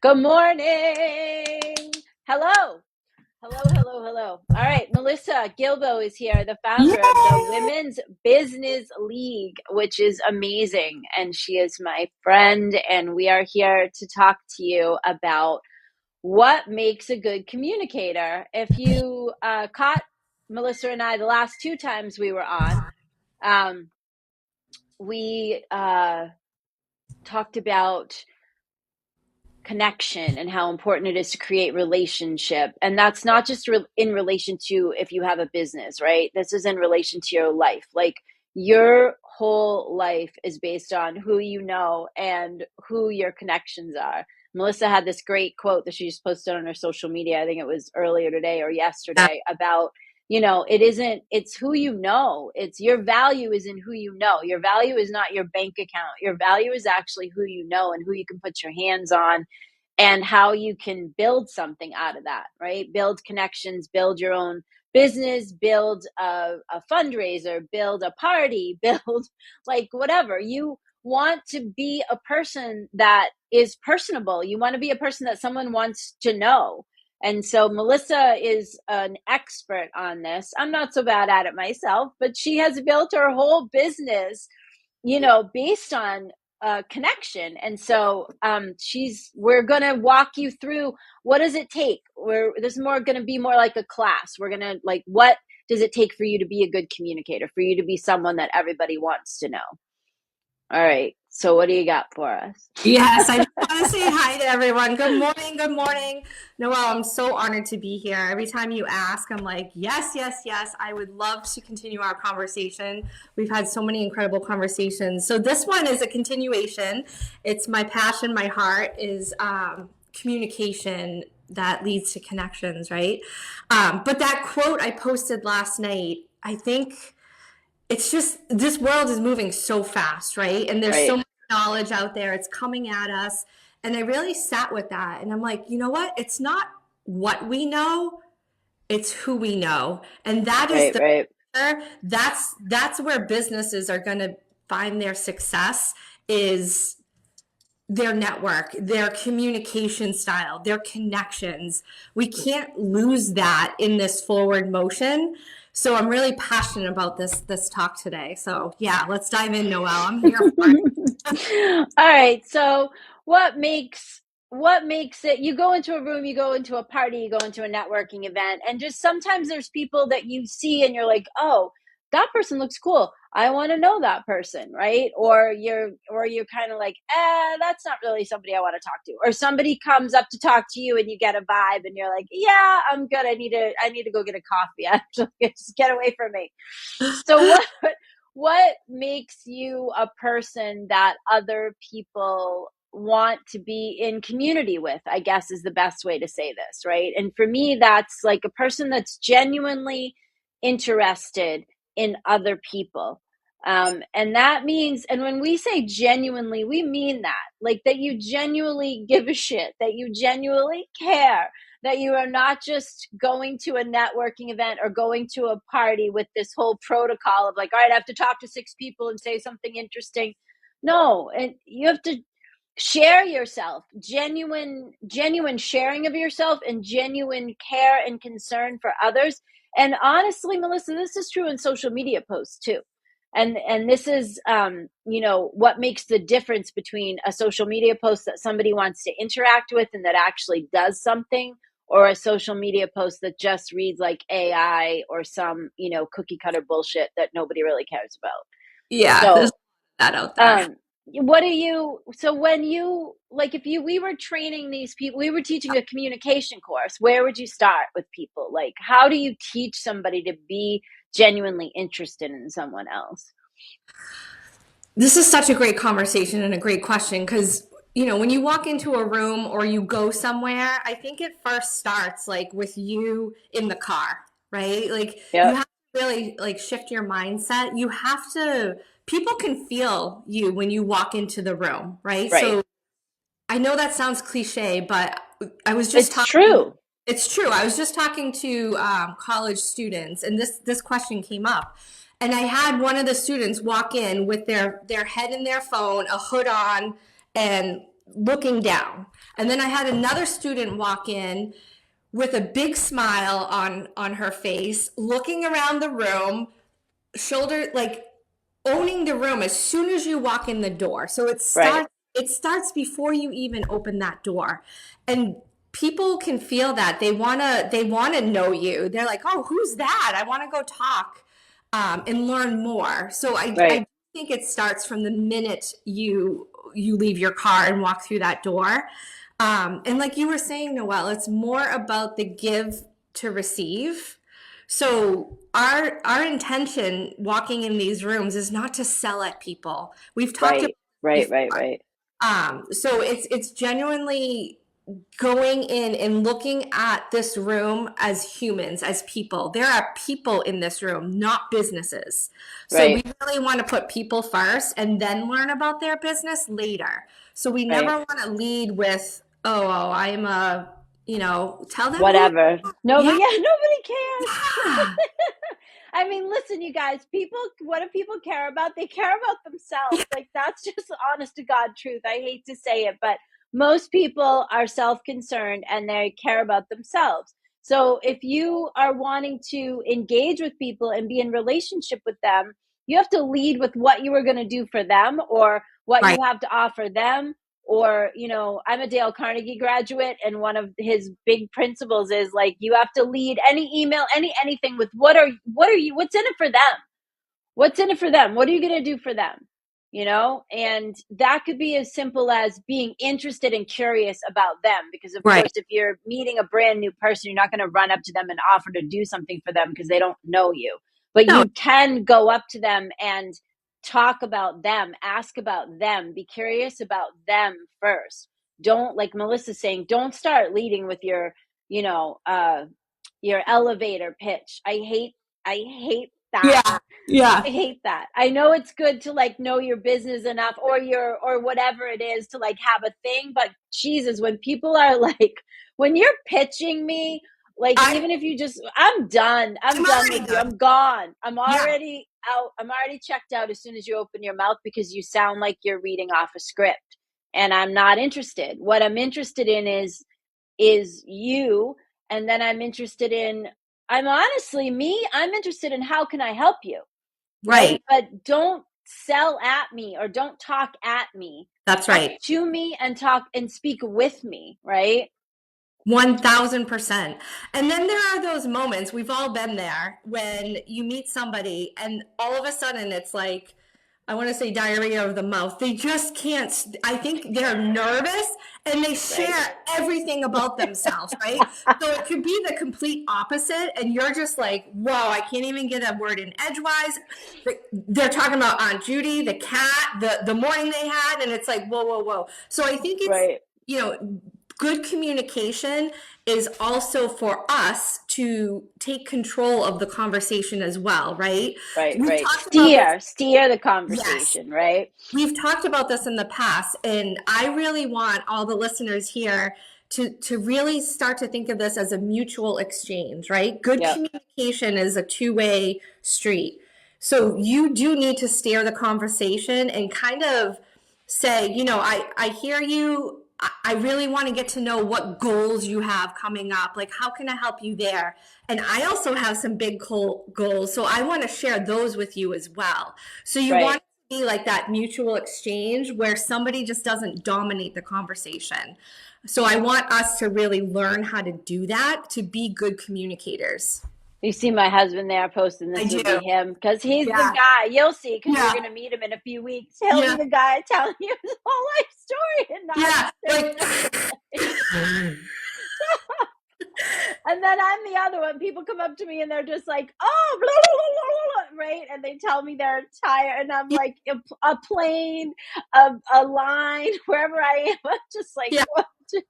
Good morning. Hello. Hello, hello, hello. All right, Melissa Gilbo is here, the founder of the Yay! Women's Business League, which is amazing. And she is my friend, and we are here to talk to you about what makes a good communicator. If you caught Melissa and I the last two times we were on, um, we talked about connection and how important it is to create relationship, and that's not just in relation to if you have a business, right? This is in relation to your life. Like, your whole life is based on who you know and who your connections are. Melissa had this great quote that she just posted on her social media, I think it was earlier today or yesterday, about, it's who you know. It's your value is in who you know. Your value is not your bank account. Your value is actually who you know and who you can put your hands on, and how you can build something out of that, right? Build connections, build your own business, build a fundraiser, build a party, build like whatever. You want to be a person that is personable. You want to be a person that someone wants to know. And so Melissa is an expert on this. I'm not so bad at it myself, but she has built her whole business, based on connection. And so we're gonna walk you through, what does it take. This is more gonna be more like a class. We're gonna, like, what does it take for you to be a good communicator, for you to be someone that everybody wants to know? All right, so what do you got for us? Yes, I just want to say hi to everyone. Good morning. Good morning. Noelle, I'm so honored to be here. Every time you ask, I'm like, yes, yes, yes. I would love to continue our conversation. We've had so many incredible conversations. So this one is a continuation. It's my passion, my heart is communication that leads to connections, right? But that quote I posted last night, I think it's just this world is moving so fast, right? And there's so Right, much knowledge out there, it's coming at us. And I really sat with that and I'm like, you know what? It's not what we know, it's who we know. And that is right, the right. that's where businesses are going to find their success, is their network, their communication style, their connections. We can't lose that in this forward motion. So I'm really passionate about this talk today. So yeah, let's dive in, Noelle. I'm here for it. All right. So what makes it, you go into a room, you go into a party, you go into a networking event, and just sometimes there's people that you see and you're like, "Oh, that person looks cool. I want to know that person," right? Or you're kind of like, that's not really somebody I want to talk to." Or somebody comes up to talk to you and you get a vibe and you're like, "Yeah, I'm good. I need to go get a coffee. Actually, just get away from me." So what makes you a person that other people want to be in community with, I guess, is the best way to say this, right? And for me, that's like a person that's genuinely interested in other people. And that means, and when we say genuinely, we mean that, like, that you genuinely give a shit, that you genuinely care, that you are not just going to a networking event or going to a party with this whole protocol of like, all right, I have to talk to six people and say something interesting. No, and you have to share yourself, genuine sharing of yourself, and genuine care and concern for others. And honestly, Melissa, this is true in social media posts too. And this is, what makes the difference between a social media post that somebody wants to interact with and that actually does something, or a social media post that just reads like AI or some, cookie cutter bullshit that nobody really cares about. Yeah, there's So, that out there. um, what do you, so when you, like, if you, we were training these people, we were teaching a communication course, where would you start with people? Like, how do you teach somebody to be genuinely interested in someone else? This is such a great conversation and a great question because when you walk into a room or you go somewhere, I think it first starts like with you in the car, right? Like you Yep. have to really like shift your mindset. You have to People can feel you when you walk into the room, right? Right. So I know that sounds cliche, but I was just It's talking. true. It's true. I was just talking to college students, and this question came up. And I had one of the students walk in with their head in their phone, a hood on, and looking down. And then I had another student walk in with a big smile on her face, looking around the room, shoulder like owning the room as soon as you walk in the door. So Right. it starts before you even open that door. And people can feel that. They wanna know you. They're like, oh, who's that? I want to go talk and learn more. So Right. I think it starts from the minute you leave your car and walk through that door. And like you were saying, Noelle, it's more about the give to receive. So our intention walking in these rooms is not to sell at people. We've talked about Right. Right. this Right. before. Right. So it's genuinely going in and looking at this room as humans, as people. There are people in this room, not businesses. So we Right. really want to put people first and then learn about their business later. So we Right. never want to lead with, oh, I'm a, tell them who, Whatever. yeah, Nobody, yeah, nobody cares. yeah, I mean, listen, you guys, people, what do people care about? They care about themselves. Like, that's just honest to God truth. I hate to say it, but most people are self concerned and they care about themselves. So, if you are wanting to engage with people and be in relationship with them, you have to lead with what you are going to do for them or what right, you have to offer them. Or, I'm a Dale Carnegie graduate, and one of his big principles is like, you have to lead any email, anything with what's in it for them? What's in it for them? What are you going to do for them? And that could be as simple as being interested and curious about them. Because, of right. course, if you're meeting a brand new person, you're not going to run up to them and offer to do something for them because they don't know you. But No, you can go up to them and talk about them, ask about them, be curious about them first. Don't, like Melissa's saying, don't start leading with you know, uh, your elevator pitch. I hate that. yeah, yeah, I hate that. I know it's good to like know your business enough or whatever it is to like have a thing, but Jesus, when people are like, when you're pitching me, like I, even if you just, I'm done. I'm I'm done with already you. done. I'm gone. I'm Yeah, already out. I'm already checked out as soon as you open your mouth because you sound like you're reading off a script and I'm not interested. What I'm interested in is you, and then I'm interested in how can I help you, right? right. But don't sell at me or don't talk at me. That's Talk right. to me and talk and speak with me, right? 1000%. And then there are those moments, we've all been there, when you meet somebody and all of a sudden it's like, I want to say diarrhea of the mouth. They just can't, I think they're nervous and they Right. share everything about themselves, right? So it could be the complete opposite. And you're just like, whoa, I can't even get a word in edgewise. They're talking about Aunt Judy, the cat, the morning they had. And it's like, whoa, whoa, whoa. So I think it's, Right. good communication is also for us to take control of the conversation as well, right? Right. We've Right. talked about this. Steer the Yes. conversation, right? We've talked about this in the past, and I really want all the listeners here to really start to think of this as a mutual exchange, right? Good Yep. communication is a two-way street. So you do need to steer the conversation and kind of say, I hear you. I really want to get to know what goals you have coming up. Like, how can I help you there? And I also have some big goals. So I want to share those with you as well. So you Right. want to be like that mutual exchange where somebody just doesn't dominate the conversation. So I want us to really learn how to do that, to be good communicators. You see my husband there posting I this do. would be him because he's the Yeah. guy. You'll see because you're Yeah. going to meet him in a few weeks. He'll be Yeah. the guy telling you his whole life story and not Yeah. just and then I'm the other one. People come up to me and they're just like, oh, blah, blah, blah, blah, right? And they tell me they're tired. And I'm like, a plane, a line, wherever I am. I'm just like, yeah. just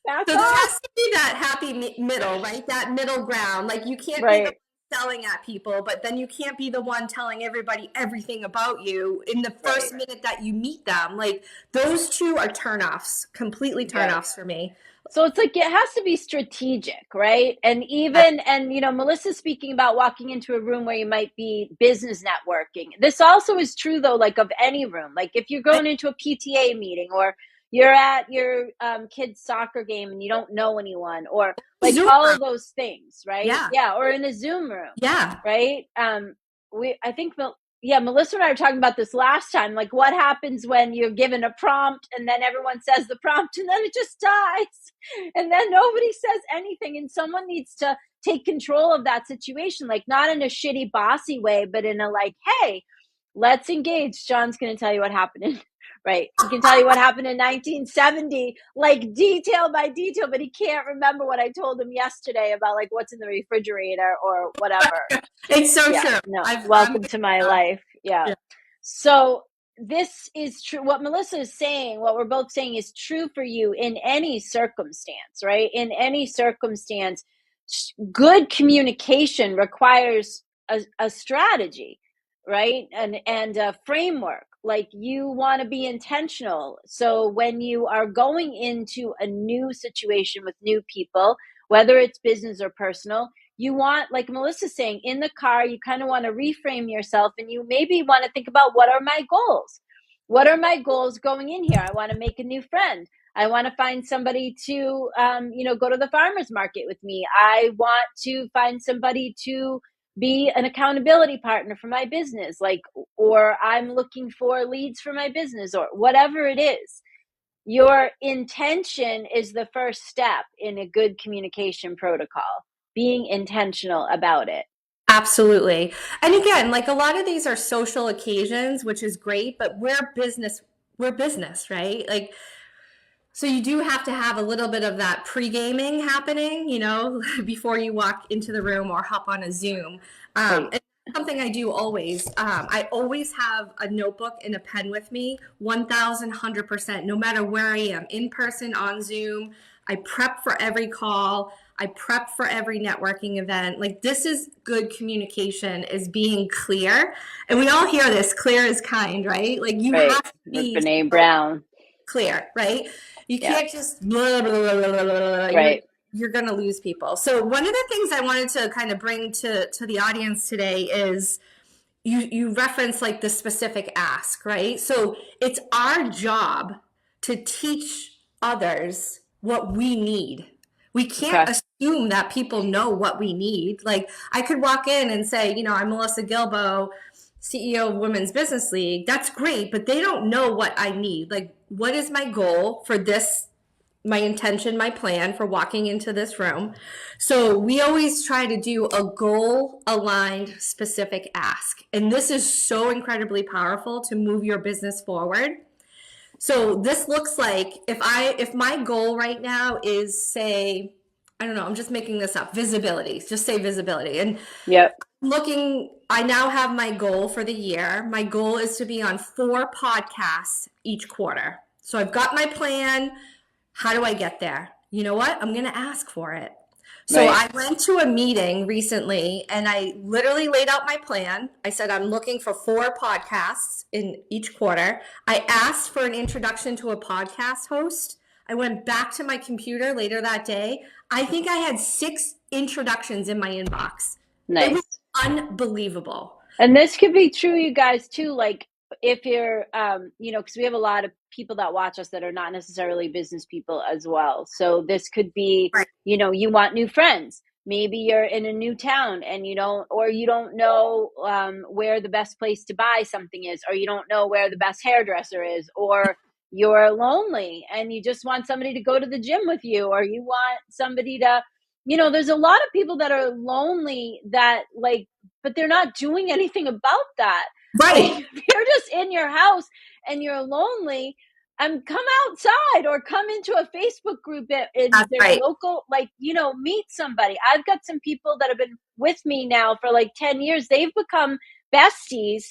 back So there off. has to be that happy middle, right? That middle ground. Like you can't be the Right. one selling at people, but then you can't be the one telling everybody everything about you in the first Right. minute that you meet them. Like those two are turnoffs, completely Right. turnoffs for me. So it's like it has to be strategic, right? And Melissa's speaking about walking into a room where you might be business networking. This also is true though, like of any room. Like if you're going into a PTA meeting or you're at your kid's soccer game and you don't know anyone, or like Zoom all room. of those things, right? Yeah. Yeah, or in a Zoom room, Yeah. right? I think yeah, Melissa and I were talking about this last time. Like, what happens when you're given a prompt and then everyone says the prompt and then it just dies, and then nobody says anything, and someone needs to take control of that situation, like not in a shitty bossy way, but in a like, hey, let's engage. John's going to tell you what happened in, right? He can tell you what happened in 1970, like detail by detail, but he can't remember what I told him yesterday about like what's in the refrigerator or whatever. It's so Yeah, true. no, I'm welcome to my life. Yeah. yeah. So this is true. What Melissa is saying, what we're both saying, is true for you in any circumstance, right? In any circumstance, good communication requires a strategy, right? And a framework. Like, you want to be intentional. So when you are going into a new situation with new people, whether it's business or personal, you want, like Melissa's saying, in the car, you kind of want to reframe yourself, and you maybe want to think about, what are my goals? What are my goals going in here? I want to make a new friend. I want to find somebody to, go to the farmer's market with me. I want to find somebody to be an accountability partner for my business, like, or I'm looking for leads for my business, or whatever it is. Your intention is the first step in a good communication protocol, being intentional about it. Absolutely. And again, like a lot of these are social occasions, which is great, but we're business, right? Like, so you do have to have a little bit of that pre-gaming happening, before you walk into the room or hop on a Zoom. Right. And something I do always. I always have a notebook and a pen with me, 1,100%, no matter where I am, in person, on Zoom. I prep for every call. I prep for every networking event. Like, this is good communication, is being clear. And we all hear this, clear is kind, right? Like, you Right. have to With be Brene so Brown. clear, right? You Yeah. can't just blah, blah, blah, blah, blah, blah. Right. You're going to lose people. So one of the things I wanted to kind of bring to the audience today is you reference like the specific ask, right? So it's our job to teach others what we need. We can't Okay. assume that people know what we need. Like, I could walk in and say, I'm Melissa Gilbo, CEO of Women's Business League. That's great, but they don't know what I need. Like, what is my goal for this, my intention, my plan for walking into this room? So we always try to do a goal aligned specific ask. And this is so incredibly powerful to move your business forward. So this looks like, if my goal right now is, say, I don't know, I'm just making this up, visibility, just say visibility. And Yep. I now have my goal for the year. My goal is to be on 4 podcasts each quarter. So I've got my plan. How do I get there? You know what? I'm going to ask for it. So Right. I went to a meeting recently and I literally laid out my plan. I said, I'm looking for 4 podcasts in each quarter. I asked for an introduction to a podcast host. I went back to my computer later that day. I think I had 6 introductions in my inbox. It was Nice. unbelievable. And this could be true, you guys, too. Like, if you're, because we have a lot of people that watch us that are not necessarily business people as well. So this could be, Right. You want new friends. Maybe you're in a new town and you don't know where the best place to buy something is, or you don't know where the best hairdresser is, or you're lonely and you just want somebody to go to the gym with you, or you want somebody to, there's a lot of people that are lonely that, like, but they're not doing anything about that. Right. Like, if you're just in your house and you're lonely, come outside or come into a Facebook group in That's their right. local, like, meet somebody. I've got some people that have been with me now for like 10 years. They've become besties,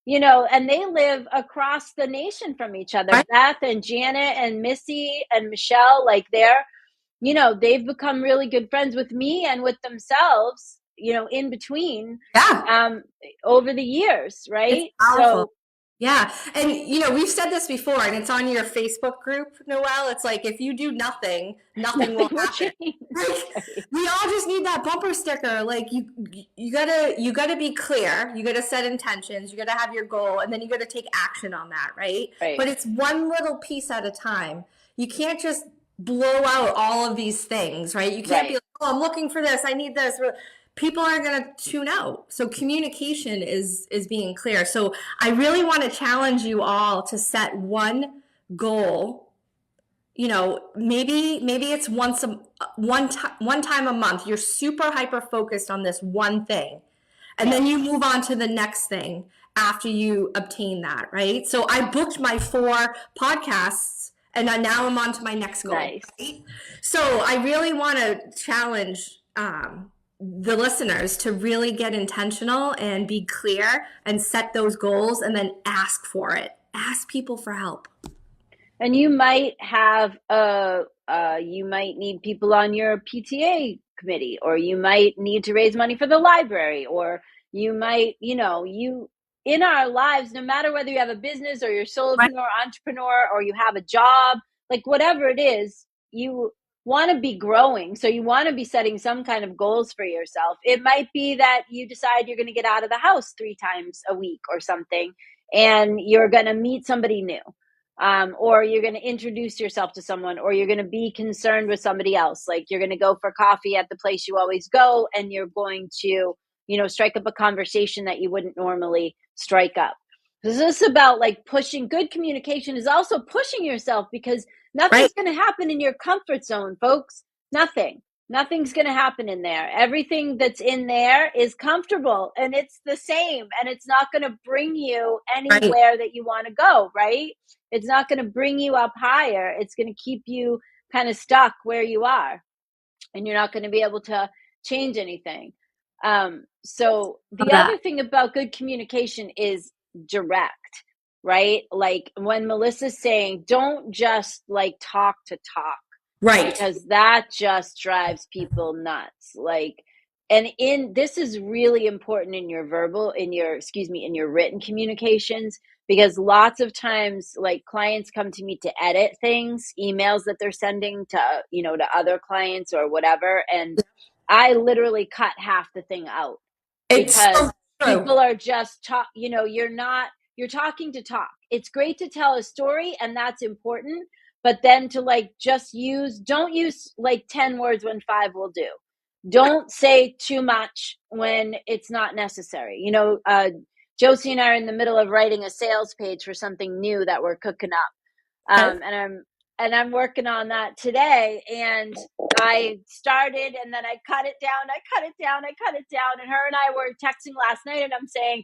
and they live across the nation from each other. Right. Beth and Janet and Missy and Michelle, like, they've become really good friends with me and with themselves, in between, Yeah. over the years, It's right? powerful. So Yeah. And, we've said this before, and it's on your Facebook group, Noelle. It's like, if you do nothing, nothing will Nothing will happen. change. Like, Right. we all just need that bumper sticker. Like, you gotta be clear. You gotta set intentions. You gotta have your goal, and then you gotta take action on that, right? Right. But it's one little piece at a time. You can't just blow out all of these things, right? You can't be Right. like, oh, I'm looking for this. I need this. People are going to tune out. So communication is being clear. So I really want to challenge you all to set one goal. Maybe it's one time a month. You're super hyper focused on this one thing, and then you move on to the next thing after you obtain that, right? So I booked my 4 podcasts, and now I'm on to my next goal. Nice. Right? So I really want to challenge the listeners to really get intentional and be clear and set those goals, and then ask for it. Ask people for help. And you might have you might need people on your PTA committee, or you might need to raise money for the library, or you might, you in our lives, no matter whether you have a business or you're solopreneur, entrepreneur, or you have a job, like whatever it is, you want to be growing. So you want to be setting some kind of goals for yourself. It might be that you decide you're going to get out of the house 3 times a week or something, and you're going to meet somebody new, or you're going to introduce yourself to someone, or you're going to be concerned with somebody else. Like you're going to go for coffee at the place you always go, and you're going to, strike up a conversation that you wouldn't normally strike up. This is about like pushing. Good communication is also pushing yourself, because nothing's going to happen in your comfort zone, folks. Nothing's going to happen in there. Everything that's in there is comfortable, and it's the same, and it's not going to bring you anywhere that you want to go, right? It's not going to bring you up higher. It's going to keep you kind of stuck where you are, and you're not going to be able to change anything. So the other thing about good communication is direct, right? Like when Melissa's saying, don't just like talk to talk, Right. because that just drives people nuts. Like, and this is really important in your in your written communications, because lots of times like clients come to me to edit things, emails that they're sending to, to other clients or whatever. And I literally cut half the thing out, because people are just you're talking to talk. It's great to tell a story, and that's important. But then to like don't use like 10 words when 5 will do. Don't say too much when it's not necessary. Josie and I are in the middle of writing a sales page for something new that we're cooking up. And I'm working on that today. And I started, and then I cut it down. And her and I were texting last night, and I'm saying,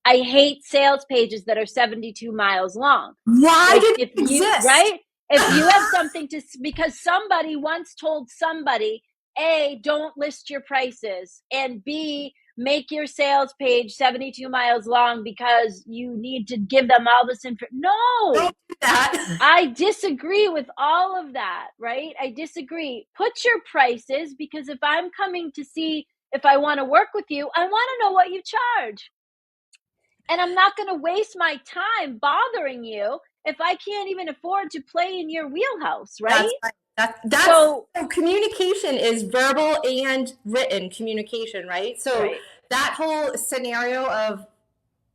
I hate sales pages that are 72 miles long. Why did it exist? Right? If you have something because somebody once told somebody, A, don't list your prices, and B, make your sales page 72 miles long because you need to give them all this information. No, don't do that. I disagree with all of that, right? I disagree. Put your prices, because if I'm coming to see if I want to work with you, I want to know what you charge. And I'm not going to waste my time bothering you if I can't even afford to play in your wheelhouse, right? So communication is verbal and written communication, right? So that whole scenario of,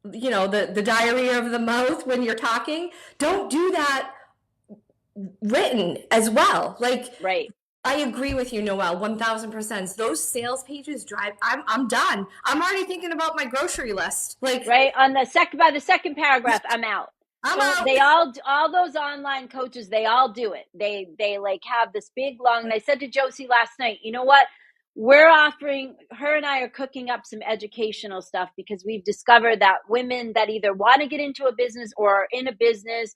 the diarrhea of the mouth when you're talking, don't do that written as well. Like, I agree with you, Noelle, 1000%. Those sales pages drive. I'm done. I'm already thinking about my grocery list. Like on by the second paragraph, I'm out. They all those online coaches, they all do it. They like have this big long. And I said to Josie last night, you know what? We're offering, her and I are cooking up some educational stuff, because we've discovered that women that either want to get into a business or are in a business,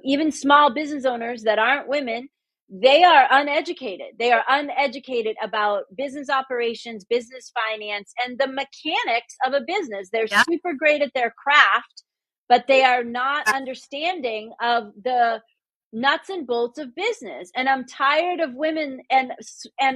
even small business owners that aren't women, they are uneducated. They are uneducated about business operations, business finance, and the mechanics of a business. They're super great at their craft, but they are not understanding of the nuts and bolts of business. And I'm tired of women and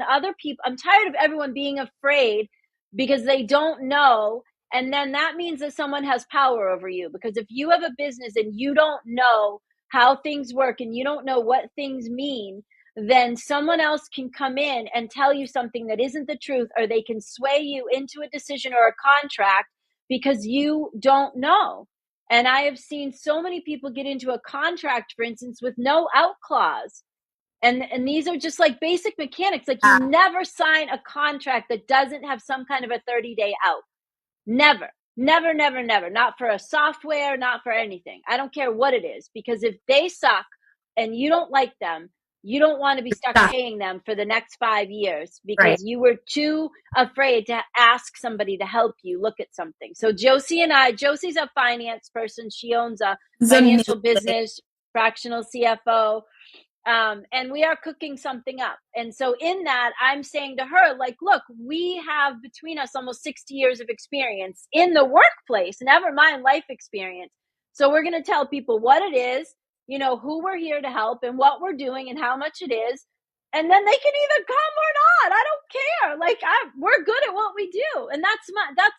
other people. I'm tired of everyone being afraid because they don't know, And then that means that someone has power over you, because if you have a business and you don't know how things work and you don't know what things mean, then someone else can come in and tell you something that isn't the truth, or they can sway you into a decision or a contract because you don't know. And I have seen so many people get into a contract, for instance, with no out clause. And these are just like basic mechanics. Like, you never sign a contract that doesn't have some kind of a 30-day out. Never, never, never, never. Not for a software, not for anything. I don't care what it is, because if they suck and you don't like them, you don't want to be stuck paying them for the next 5 years Right. because you were too afraid to ask somebody to help you look at something. So Josie's a finance person. She owns a financial business, fractional CFO. And we are cooking something up. And so in that, I'm saying to her, like, look, we have between us almost 60 years of experience in the workplace, never mind life experience. So we're going to tell people what it is, who we're here to help and what we're doing and how much it is. And then they can either come or not. I don't care. Like, we're good at what we do. And that's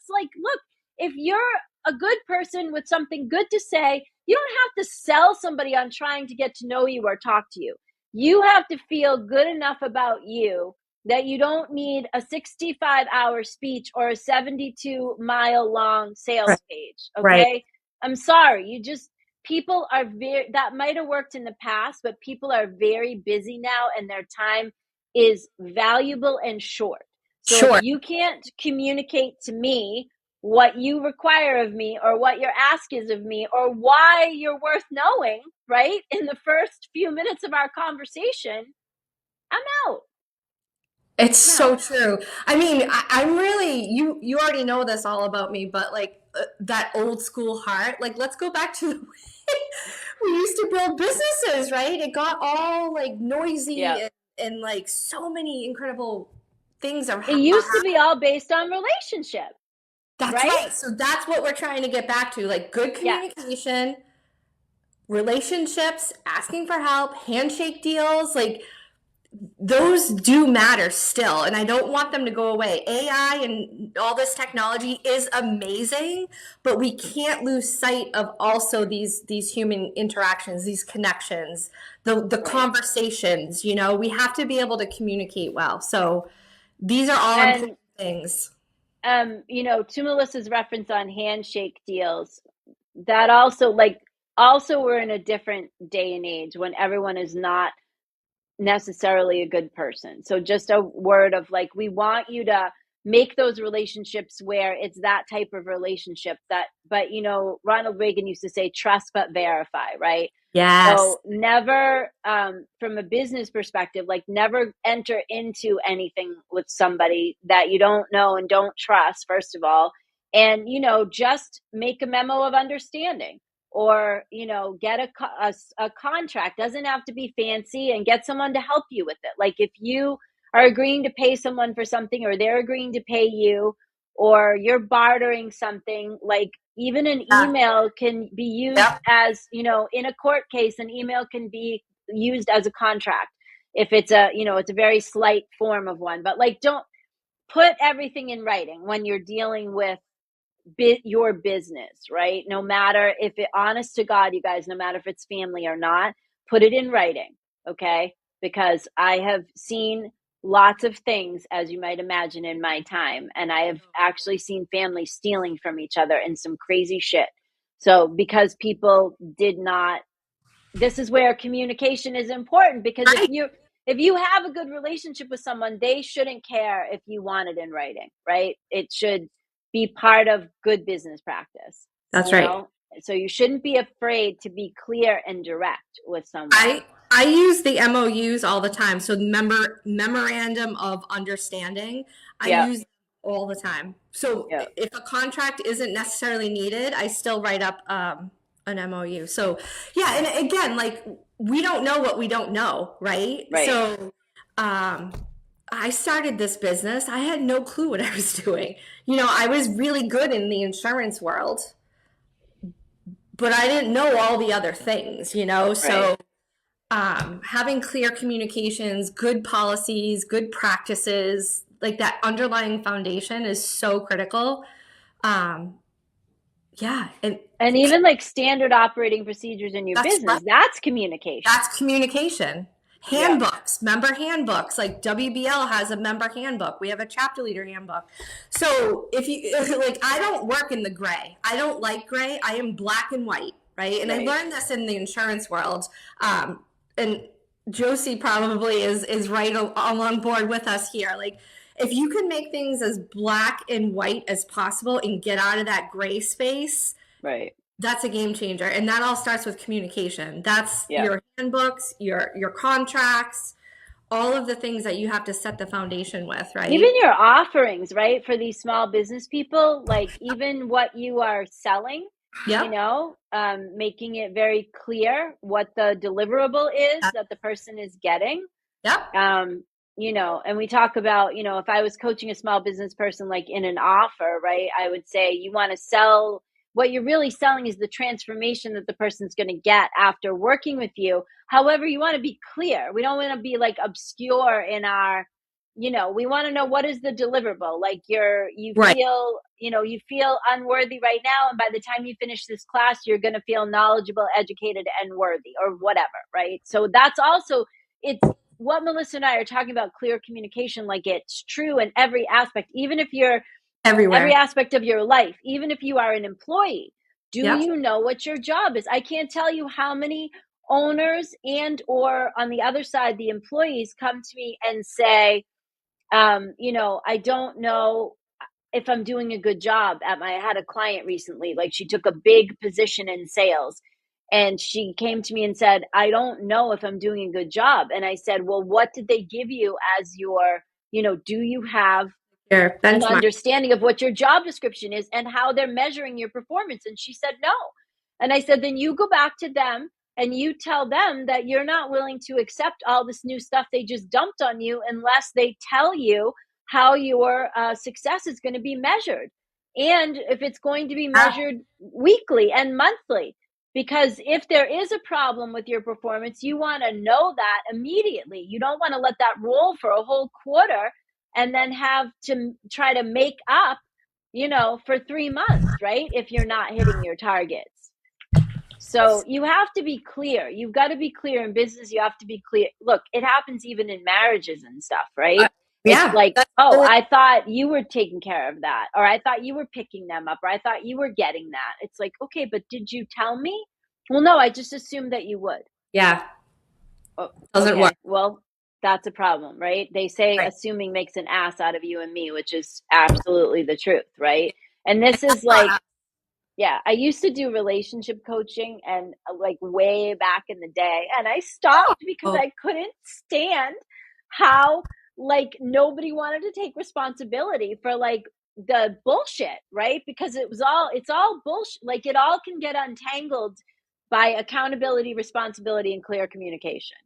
like, look, if you're a good person with something good to say, you don't have to sell somebody on trying to get to know you or talk to you. You have to feel good enough about you that you don't need a 65-hour speech or a 72-mile long sales page. Okay. Right. I'm sorry. People are that might have worked in the past, but people are very busy now and their time is valuable and short. So if you can't communicate to me what you require of me or what your ask is of me or why you're worth knowing, right, in the first few minutes of our conversation, I'm out. It's so true. I mean, I'm really, you already know this all about me, but like that old school heart, like let's go back to the way we used to build businesses, right? It got all like noisy and like so many incredible things are It used to be all based on relationship. That's right. So that's what we're trying to get back to, like good communication, relationships, asking for help, handshake deals, like those do matter still, and I don't want them to go away. AI and all this technology is amazing, but we can't lose sight of also these human interactions, these connections, the conversations. We have to be able to communicate well. So these are all important things. To Melissa's reference on handshake deals, that also we're in a different day and age when everyone is not necessarily a good person. So just a word of like, we want you to make those relationships where it's that type of relationship but Ronald Reagan used to say, trust but verify, right? Yes. So never, from a business perspective, like never enter into anything with somebody that you don't know and don't trust, first of all. And, just make a memo of understanding or, get a contract. Doesn't have to be fancy, and get someone to help you with it. Like if you are agreeing to pay someone for something or they're agreeing to pay you or you're bartering something, like even an email can be used as, in a court case, an email can be used as a contract if it's it's a very slight form of one. But like, don't put everything in writing when you're dealing with your business, right? No matter if honest to God, you guys, no matter if it's family or not, put it in writing. Okay. Because I have seen lots of things, as you might imagine, in my time. And I have actually seen families stealing from each other and some crazy shit. So because people did not, this is where communication is important, because if you have a good relationship with someone, they shouldn't care if you want it in writing, right? It should be part of good business practice. That's right. So you shouldn't be afraid to be clear and direct with someone. I use the MOUs all the time. So memorandum of understanding, I use all the time. So if a contract isn't necessarily needed, I still write up an MOU. So yeah, and again, like we don't know what we don't know, right? So I started this business. I had no clue what I was doing. I was really good in the insurance world, but I didn't know all the other things, so having clear communications, good policies, good practices, like that underlying foundation is so critical. Um, yeah, And even like standard operating procedures in your that's right. business, that's communication. That's communication. Yeah. Handbooks, member handbooks. Like WBL has a member handbook. We have a chapter leader handbook. So if you like, I don't work in the gray. I don't like gray. I am black and white, right? And I Right. learned this in the insurance world. And Josie probably is right along board with us here. Like, if you can make things as black and white as possible and get out of that gray space, Right. that's a game changer. And that all starts with communication. That's Yeah. your handbooks, your contracts, all of the things that you have to set the foundation with, right? Even your offerings, right? For these small business people, like even what you are selling, Yep. making it very clear what the deliverable is that the person is getting. Yep. And we talk about, if I was coaching a small business person, like in an offer, right, I would say you want to sell, what you're really selling is the transformation that the person's going to get after working with you. However, you want to be clear. We don't want to be like obscure in our, we want to know what is the deliverable. Like Right. you feel unworthy right now. And by the time you finish this class, you're going to feel knowledgeable, educated, and worthy or whatever. Right. So that's also, it's what Melissa and I are talking about, clear communication. Like it's true in every aspect, even if you're every Everywhere. aspect of your life, even if you are an employee. Do Yep. you know what your job is? I can't tell you how many owners and or on the other side, the employees come to me and say, I don't know if I'm doing a good job I had a client recently, like she took a big position in sales and she came to me and said, I don't know if I'm doing a good job. And I said, well, what did they give you as your, do you have Your an benchmark. understanding of what your job description is and how they're measuring your performance? And she said, no. And I said, then you go back to them and you tell them that you're not willing to accept all this new stuff they just dumped on you unless they tell you how your success is going to be measured. And if it's going to be measured weekly and monthly, because if there is a problem with your performance, you want to know that immediately. You don't want to let that roll for a whole quarter and then have to try to make up, for 3 months, right? If you're not hitting your targets. So you have to be clear. You've got to be clear in business. You have to be clear. Look, it happens even in marriages and stuff, right? It's Yeah. like, That's oh, the, I thought you were taking care of that, or I thought you were picking them up, or I thought you were getting that. It's like, okay, but did you tell me? Well, no, I just assumed that you would. yeah. Oh, Doesn't work. okay. Well, that's a problem, right? They say Right. assuming makes an ass out of you and me, which is absolutely the truth, right? And And this that's is not like, yeah, I used to do relationship coaching and like way back in the day, and I stopped because oh, I couldn't stand how like nobody wanted to take responsibility for like the bullshit, right? Because it's all bullshit. Like it all can get untangled by accountability, responsibility, and clear communication.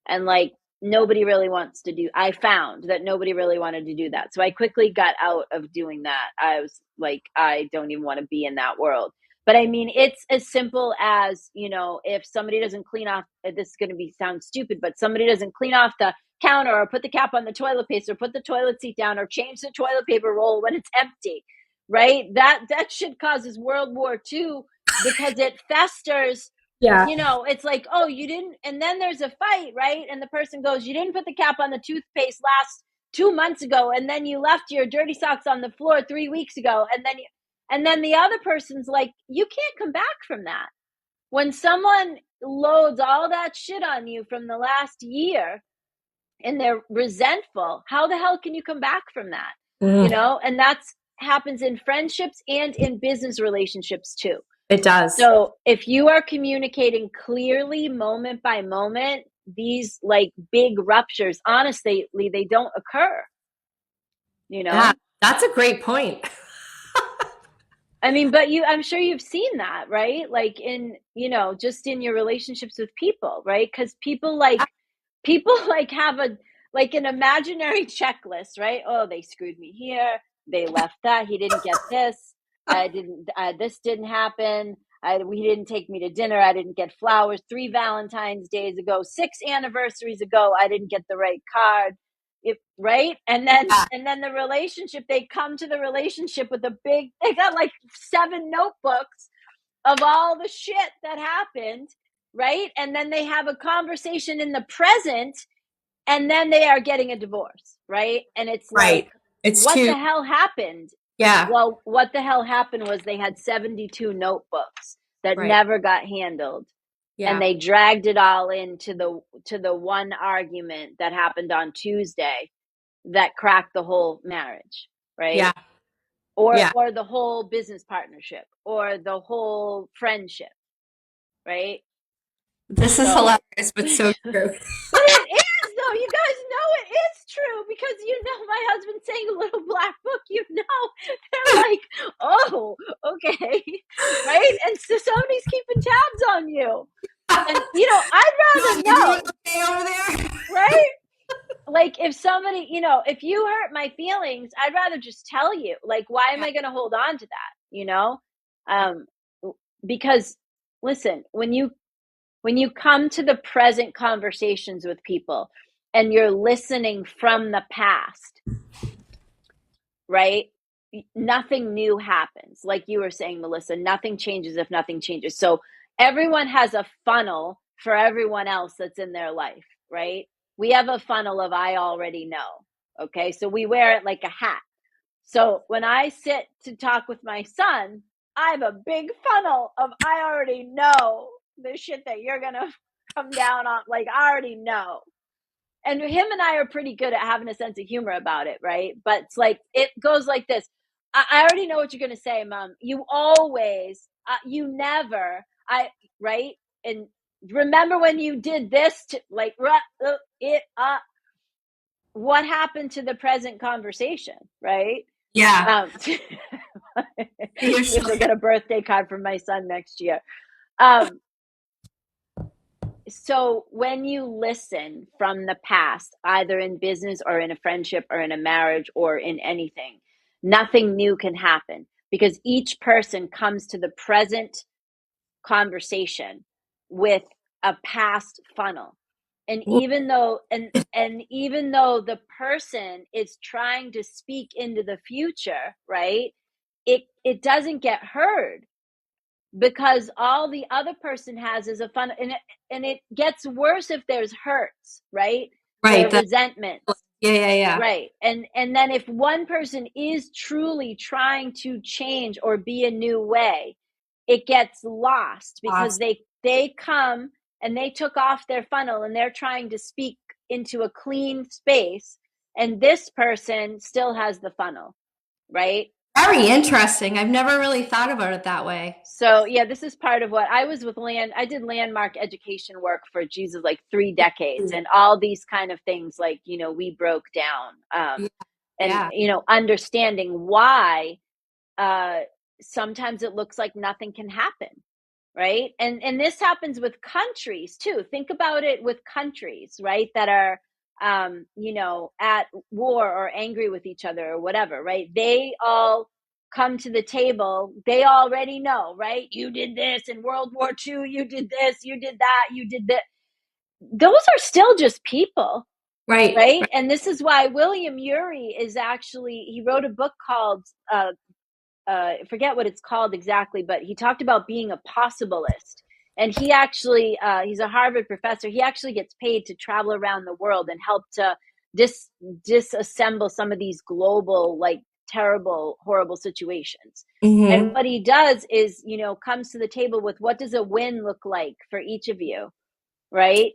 And like nobody really wants to do, I found that nobody really wanted to do that. So I quickly got out of doing that. I was like, I don't even want to be in that world. But I mean, it's as simple as, if somebody doesn't clean off, this is going to be sound stupid, but somebody doesn't clean off the counter or put the cap on the toilet paste or put the toilet seat down or change the toilet paper roll when it's empty, right? That shit causes World War II because it festers. yeah. It's like, oh, you didn't, and then there's a fight, right? And the person goes, you didn't put the cap on the toothpaste last 2 months ago, and then you left your dirty socks on the floor 3 weeks ago, and then the other person's like, you can't come back from that. When someone loads all that shit on you from the last year and they're resentful, how the hell can you come back from that? And that's happens in friendships and in business relationships too. It does. So if you are communicating clearly moment by moment, these like big ruptures, honestly, they don't occur, Yeah. That's a great point. I mean, but I'm sure you've seen that, right? Like in, just in your relationships with people, right? Because people like have like an imaginary checklist, right? Oh, they screwed me here. They left that. He didn't get this. This didn't happen. We didn't take me to dinner. I didn't get flowers 3 Valentine's days ago, 6 anniversaries ago. I didn't get the right card. right? And then the relationship, they come to the relationship with they got like 7 notebooks of all the shit that happened, right? And then they have a conversation in the present, and then they are getting a divorce, right? And it's like, Right. It's what too, the hell happened? yeah, Well, what the hell happened was they had 72 notebooks that right. never got handled, and Yeah, they dragged it all into the one argument that happened on Tuesday that cracked the whole marriage, right? yeah, or yeah. or the whole business partnership, or the whole friendship, right? This is So hilarious, but so true. but it is, though. You guys know it is true, because my husband saying a little black book, they're like, oh, okay. Right? And so somebody's keeping tabs on you. And I'd rather You doing know, okay over there? right? Like, if somebody, if you hurt my feelings, I'd rather just tell you. Like, why am Yeah, I going to hold on to that? Um, because listen, when you come to the present conversations with people and you're listening from the past, right? Nothing new happens. Like you were saying, Melissa, nothing changes if nothing changes. So everyone has a funnel for everyone else that's in their life, right? We have a funnel of I already know. Okay. So we wear it like a hat. So when I sit to talk with my son, I have a big funnel of I already know the shit that you're going to come down on. Like, I already know. And him and I are pretty good at having a sense of humor about it, right? But it's like, it goes like this. I already know what you're going to say, Mom. You always, you never, right? And remember when you did this to, like, what happened to the present conversation, right? yeah. See You're so, if I get a birthday card from my son next year. Um, so when you listen from the past, either in business or in a friendship or in a marriage or in anything, nothing new can happen, because each person comes to the present conversation with a past funnel. And even though the person is trying to speak into the future, right? It doesn't get heard, because all the other person has is a fun, and it gets worse if there's hurts, right? right. Or resentments, Yeah, yeah, yeah. right? And then if one person is truly trying to change or be a new way, it gets lost, because Awesome. they come and they took off their funnel and they're trying to speak into a clean space, and this person still has the funnel, right? Very interesting. I've never really thought about it that way. So yeah, this is part of what I was with I did landmark education work for Jesus, like 3 decades, and all these kind of things, like, we broke down, Yeah, and, yeah, understanding why, uh, sometimes it looks like nothing can happen, right? And this happens with countries too. Think about it with countries, right? That are, at war or angry with each other or whatever, right? They all come to the table. They already know, right? You did this in World War II. You did this. You did that. You did that. Those are still just people, right, right? right. And this is why William Ury he wrote a book called, I forget what it's called exactly, but he talked about being a possibilist. And he actually, he's a Harvard professor. He actually gets paid to travel around the world and help to disassemble some of these global, like, terrible, horrible situations. And Mm-hmm. what he does is, comes to the table with, what does a win look like for each of you, right?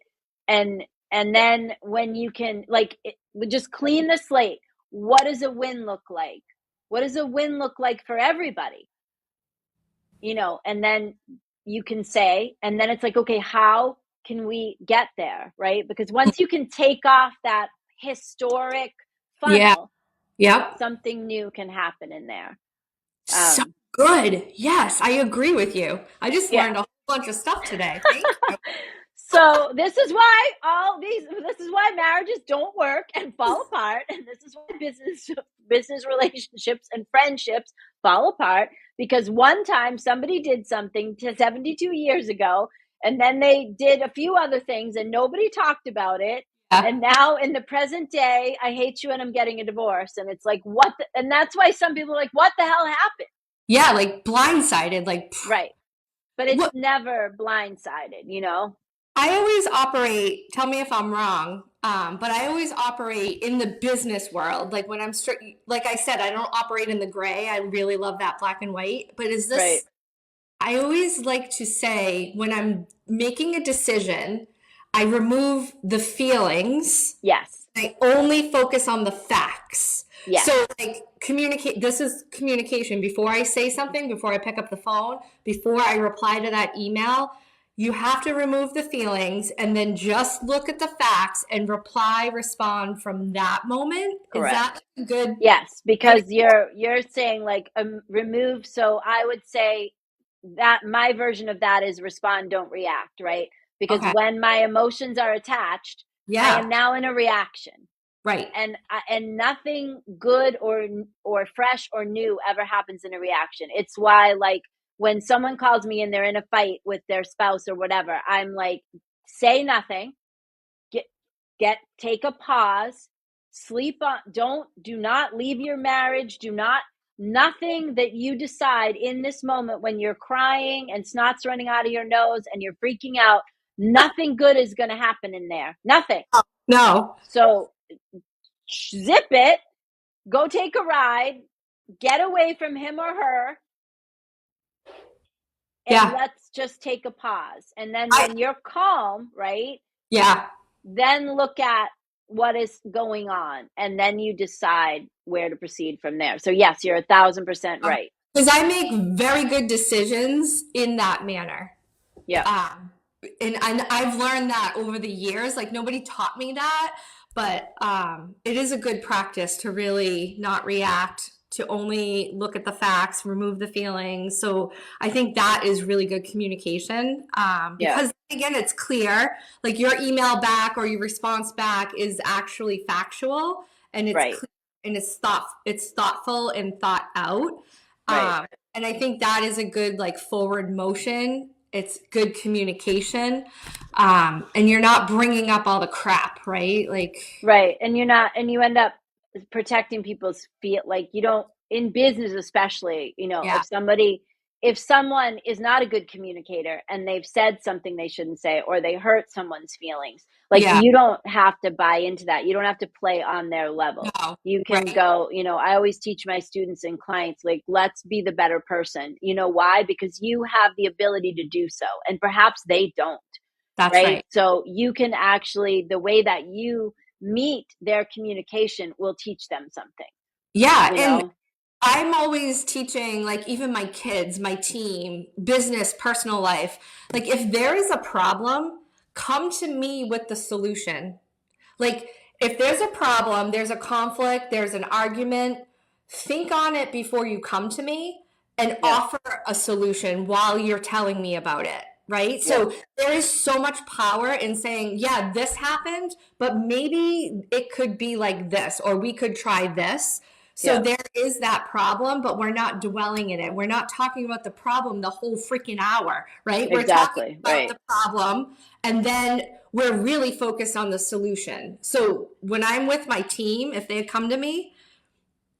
And then when you can, like, just clean the slate. What does a win look like? What does a win look like for everybody? And then you can say, and then it's like, okay, how can we get there, right? Because once you can take off that historic Yeah, funnel, yep. something new can happen in there. So um good. Yes, I agree with you. I just yeah. learned a whole bunch of stuff today. Thank you. So this is why marriages don't work and fall apart, and this is why business relationships and friendships fall apart, because one time somebody did something to 72 years ago, and then they did a few other things and nobody talked about it, Yeah. And now in the present day, I hate you and I'm getting a divorce. And it's like, and that's why some people are like, what the hell happened? Yeah, like blindsided, like Right. But it's what never blindsided, you know? I always operate, tell me if I'm wrong, but I always operate in the business world. Like when I'm like I said, I don't operate in the gray. I really love that black and white. But is Right. this, I always like to say when I'm making a decision, I remove the feelings. Yes. I only focus on the facts. Yes. So, like, communicate, this is communication. Before I say something, before I pick up the phone, before I reply to that email, you have to remove the feelings and then just look at the facts and respond from that moment. Is Correct. that a good Yes, way to because you're saying like remove. So I would say that my version of that is respond, don't react, right? Because Okay. when my emotions are attached, I am Yeah. now in a reaction, Right. and nothing good or fresh or new ever happens in a reaction. It's why like when someone calls me and they're in a fight with their spouse or whatever, I'm like, say nothing, get take a pause, sleep on, do not leave your marriage, do not, nothing that you decide in this moment when you're crying and snot's running out of your nose and you're freaking out, nothing good is going to happen in there, nothing. No. So zip it, go take a ride, get away from him or her, and Yeah. let's just take a pause. And then I, when you're calm, right, yeah. then look at what is going on and then you decide where to proceed from there. So yes, you're 1,000% right. Because I make very good decisions in that manner. Yeah. Um, and I've learned that over the years. Like nobody taught me that, but it is a good practice to really not react, to only look at the facts, remove the feelings. So I think that is really good communication Yeah. because again, it's clear. Like your email back or your response back is actually factual and it's Right. clear and it's thoughtful and thought out. Right. And I think that is a good like forward motion. It's good communication, and you're not bringing up all the crap, right? Like, Right. And you're not, and you end up protecting people's feel, like you don't, in business especially, you know, yeah, if someone is not a good communicator and they've said something they shouldn't say or they hurt someone's feelings, like yeah, you don't have to buy into that. You don't have to play on their level. no, You can right? go, you know, I always teach my students and clients, like, let's be the better person. You know why? Because you have the ability to do so and perhaps they don't. That's Right. right. So you can actually, the way that you meet their communication will teach them something, Yeah, you and know? I'm always teaching, like, even my kids, my team, business, personal life. Like, if there is a problem, come to me with the solution. Like, if there's a problem, there's a conflict, there's an argument, think on it before you come to me and Yep. offer a solution while you're telling me about it. Right. Yep. So there is so much power in saying, yeah, this happened, but maybe it could be like this, or we could try this. So Yep. there is that problem, but we're not dwelling in it. We're not talking about the problem the whole freaking hour, right? We're talking Exactly. about Right. the problem and then we're really focused on the solution. So when I'm with my team, if they come to me,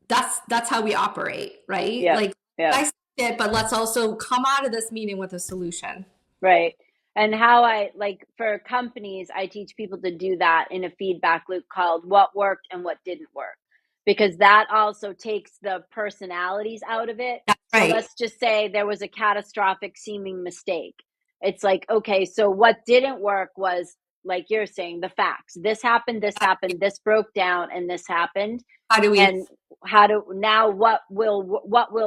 that's how we operate, right? Yep. Like Yep. I said it, but let's also come out of this meeting with a solution. Right. And how I like for companies, I teach people to do that in a feedback loop called what worked and what didn't work. Because that also takes the personalities out of it. That's So right. let's just say there was a catastrophic seeming mistake. It's like, okay, so what didn't work was, like you're saying, the facts. This happened, this broke down, and this happened. How do we? And how to now what will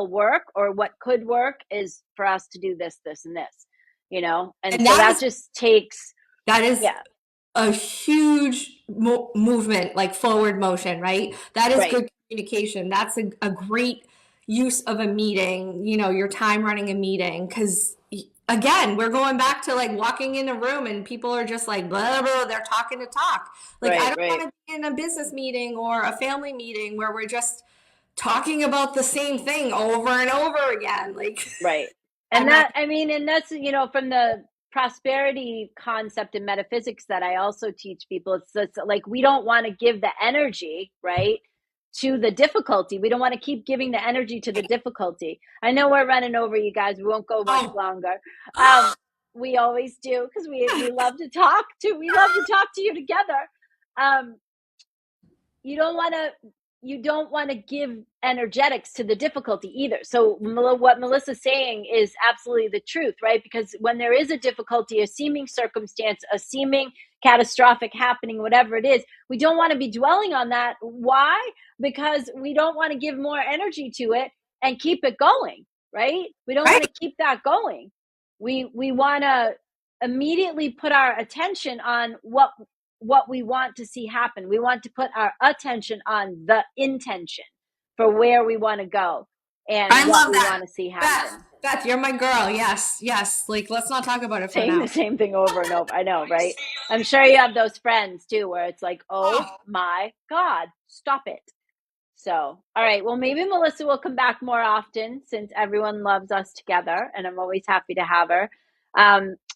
work or what could work is for us to do this, this, and this, you know? And And so that just takes, that is yeah, a huge movement, like forward motion, right? That is right, good communication. That's a great use of a meeting, your time running a meeting. Because again, we're going back to like walking in a room and people are just like, blah, blah, they're talking to talk. Like, I right, don't want right, to be in a business meeting or a family meeting where we're just talking about the same thing over and over again. Like, right. And I'm not, that, I mean, and that's, you know, from the prosperity concept in metaphysics that I also teach people. It's like, we don't want to give the energy, right, to the difficulty. We don't want to keep giving the energy to the difficulty. I know we're running over, you guys. We won't go much Oh. longer. We always do, because we love to talk to you together. You don't want to give energetics to the difficulty either. So what Melissa's saying is absolutely the truth, right? Because when there is a difficulty, a seeming circumstance, a seeming catastrophic happening, whatever it is, we don't want to be dwelling on that. Why? Because we don't want to give more energy to it and keep it going, right? We don't want to keep that going. We want to immediately put our attention on what we want to see happen. We want to put our attention on the intention for where we want to go and I what love we that. want to see happen. Beth, you're my girl. Yes, yes. Like, let's not talk about it for Saying now. the same thing over and over. I know, right? I'm sure you have those friends too, where it's like, oh my God, stop it. So, all right. Well, maybe Melissa will come back more often since everyone loves us together, and I'm always happy to have her.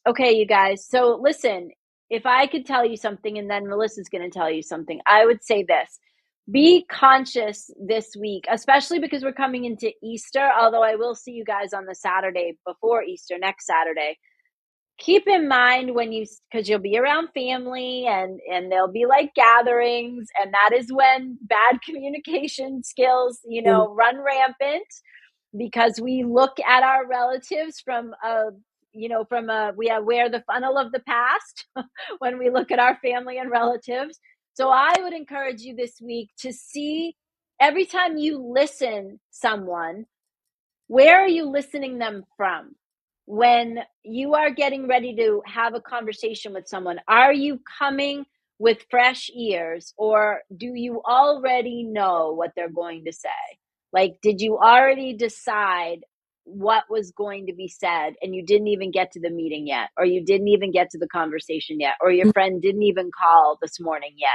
Okay, you guys. So listen, if I could tell you something and then Melissa's going to tell you something, I would say this. Be conscious this week, especially because we're coming into Easter, although I will see you guys on the Saturday before Easter, next Saturday. Keep in mind because you'll be around family and there'll be like gatherings, and that is when bad communication skills, run rampant, because we look at our relatives from we wear the funnel of the past when we look at our family and relatives. So I would encourage you this week to see, every time you listen someone, where are you listening them from? When you are getting ready to have a conversation with someone, are you coming with fresh ears, or do you already know what they're going to say? Like, did you already decide what was going to be said and you didn't even get to the meeting yet, or you didn't even get to the conversation yet, or your friend didn't even call this morning yet,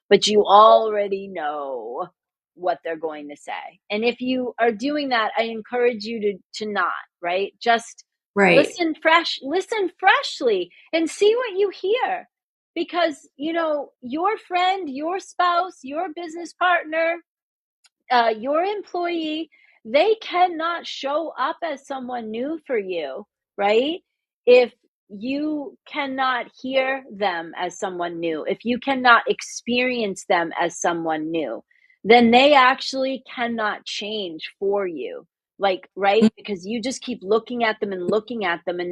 but you already know what they're going to say? And if you are doing that, I encourage you to not, right? Just listen freshly and see what you hear. Because, your friend, your spouse, your business partner, your employee, they cannot show up as someone new for you, right? If you cannot hear them as someone new, if you cannot experience them as someone new, then they actually cannot change for you. Like, right? Because you just keep looking at them and looking at them, and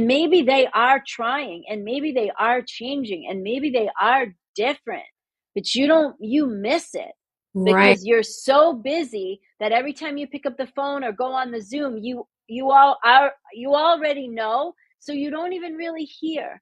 maybe they are trying, and maybe they are changing, and maybe they are different, but you miss it Right. because you're so busy that every time you pick up the phone or go on the Zoom, you already know, so you don't even really hear,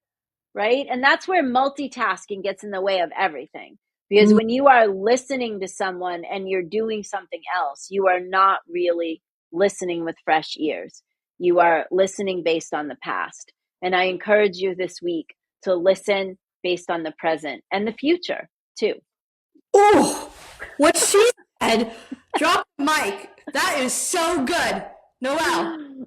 right? And that's where multitasking gets in the way of everything. Because when you are listening to someone and you're doing something else, you are not really listening with fresh ears. You are listening based on the past. And I encourage you this week to listen based on the present and the future too. Oh, what she said. Drop the mic. That is so good. Noelle.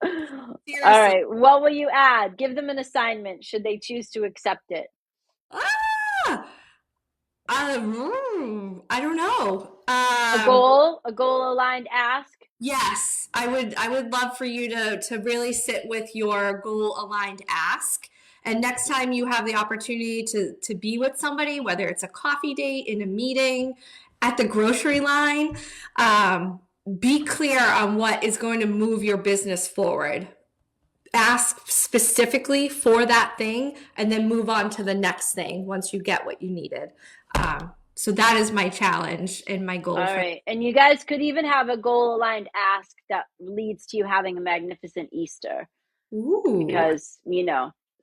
Seriously. All right. What will you add? Give them an assignment should they choose to accept it. Ah, I don't know. A goal aligned ask. Yes, I would love for you to really sit with your goal aligned ask. And next time you have the opportunity to be with somebody, whether it's a coffee date, in a meeting, at the grocery line, be clear on what is going to move your business forward. Ask specifically for that thing and then move on to the next thing once you get what you needed. So that is my challenge and my goal. All right. And you guys could even have a goal aligned ask that leads to you having a magnificent Easter. Ooh. Because,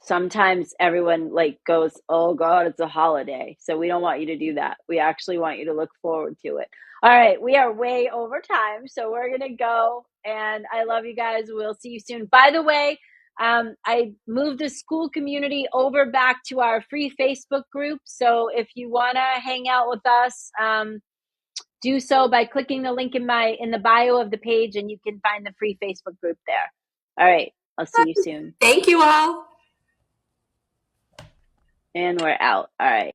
sometimes everyone goes, oh God, it's a holiday. So we don't want you to do that. We actually want you to look forward to it. All right. We are way over time. So we're going to go, and I love you guys. We'll see you soon. By the way, I moved the school community over back to our free Facebook group. So if you want to hang out with us, do so by clicking the link in the bio of the page, and you can find the free Facebook group there. All right. I'll see you soon. Thank you all. And we're out. All right.